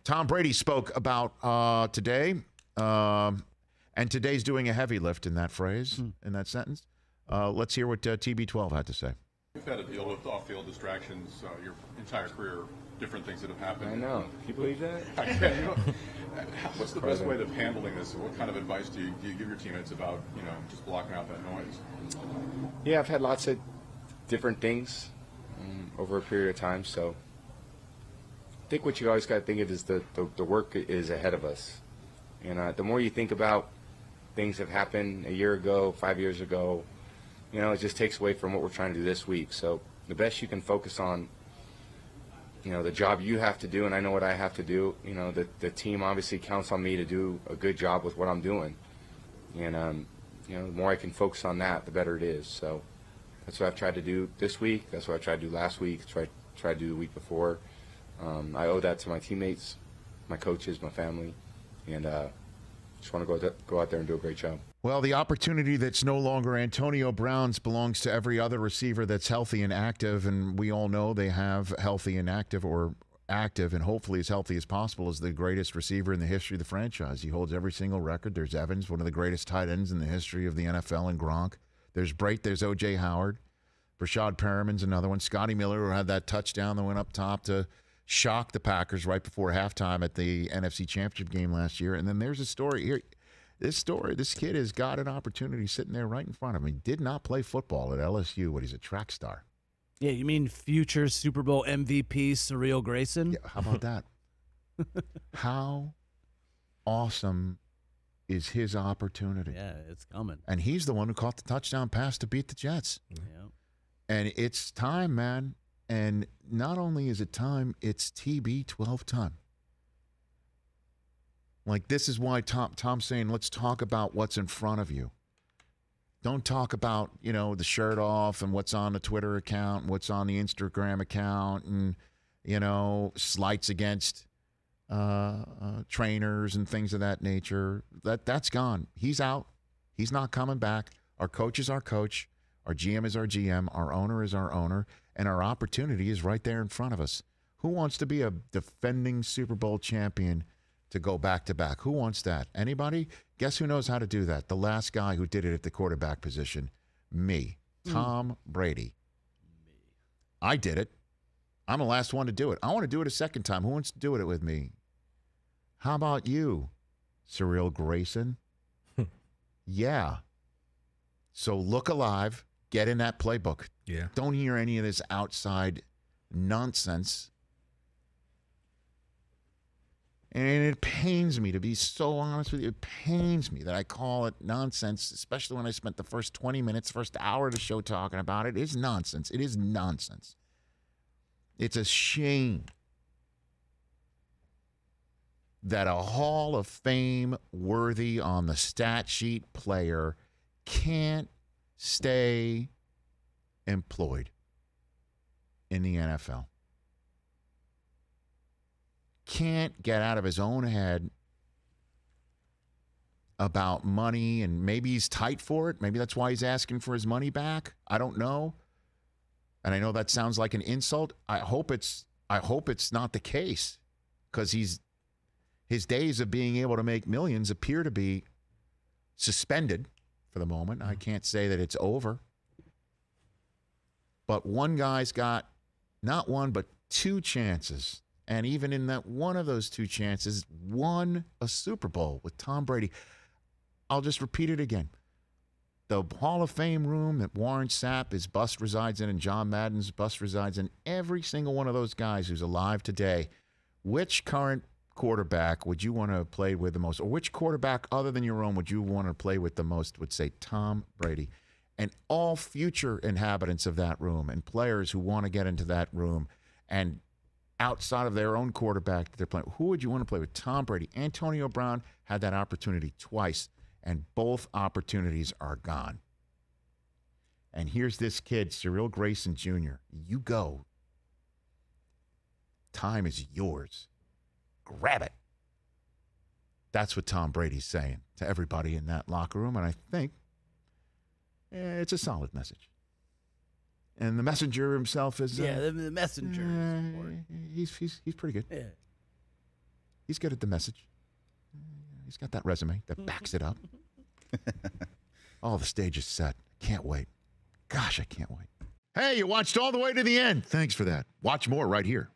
Tom Brady spoke about today, and today's doing a heavy lift in that phrase, in that sentence. Let's hear what TB12 had to say. You've had to deal with off-field distractions your entire career, different things that have happened. I know. Can you believe that? I can. You know, what's the best way of handling this? What kind of advice do you give your teammates about, just blocking out that noise? Yeah, I've had lots of different things over a period of time, so I think what you always got to think of is the work is ahead of us. And the more you think about things that happened a year ago, 5 years ago, it just takes away from what we're trying to do this week. So the best you can focus on, the job you have to do, and I know what I have to do. The team obviously counts on me to do a good job with what I'm doing. And, the more I can focus on that, the better it is. So that's what I've tried to do this week. That's what I tried to do last week, tried to do the week before. I owe that to my teammates, my coaches, my family, and just want to go out there and do a great job. Well, the opportunity that's no longer Antonio Brown's belongs to every other receiver that's healthy and active, and we all know they have healthy and active, or active and hopefully as healthy as possible, as the greatest receiver in the history of the franchise. He holds every single record. There's Evans, one of the greatest tight ends in the history of the NFL, and Gronk. There's Brate, there's O.J. Howard. Brashad Perriman's another one. Scotty Miller, who had that touchdown that went up top to shock the Packers right before halftime at the NFC Championship game last year. And then there's a story here. This kid has got an opportunity sitting there right in front of him. He did not play football at LSU, but he's a track star. Yeah, you mean future Super Bowl MVP Cyril Grayson? Yeah, how about that? How awesome is his opportunity? Yeah, it's coming. And he's the one who caught the touchdown pass to beat the Jets. Yeah. And it's time, man. And not only is it time, it's TB12 time. Like, this is why Tom's saying, let's talk about what's in front of you. Don't talk about, the shirt off and what's on the Twitter account and what's on the Instagram account and, slights against trainers and things of that nature. That's gone. He's out. He's not coming back. Our coach is our coach. Our GM is our GM. Our owner is our owner. And our opportunity is right there in front of us. Who wants to be a defending Super Bowl champion to go back-to-back? Who wants that? Anybody? Guess who knows how to do that? The last guy who did it at the quarterback position. Me. Tom Brady. I did it. I'm the last one to do it. I want to do it a second time. Who wants to do it with me? How about you, Cyril Grayson? Yeah. So look alive. Get in that playbook. Yeah. Don't hear any of this outside nonsense. And it pains me, to be so honest with you, it pains me that I call it nonsense, especially when I spent the first 20 minutes, first hour of the show talking about it. It's nonsense. It is nonsense. It's a shame that a Hall of Fame worthy on the stat sheet player can't stay employed in the NFL. Can't get out of his own head about money, and maybe he's tight for it. Maybe that's why he's asking for his money back. I don't know. And I know that sounds like an insult. I hope it's not the case, because his days of being able to make millions appear to be suspended for the moment. I can't say that it's over. But one guy's got not one, but two chances. And even in that one of those two chances, won a Super Bowl with Tom Brady. I'll just repeat it again. The Hall of Fame room that Warren Sapp, his bust resides in, and John Madden's bust resides in, every single one of those guys who's alive today, which current quarterback would you want to play with the most? Or which quarterback other than your own would you want to play with the most? Would say Tom Brady. And all future inhabitants of that room and players who want to get into that room and outside of their own quarterback that they're playing, who would you want to play with? Tom Brady. Antonio Brown had that opportunity twice, and both opportunities are gone. And here's this kid, Cyril Grayson Jr. You go. Time is yours. Grab it. That's what Tom Brady's saying to everybody in that locker room, and I think it's a solid message. And the messenger himself is... the messenger. He's pretty good. Yeah. He's good at the message. He's got that resume that backs it up. Oh, the stage is set. Can't wait. Gosh, I can't wait. Hey, you watched all the way to the end. Thanks for that. Watch more right here.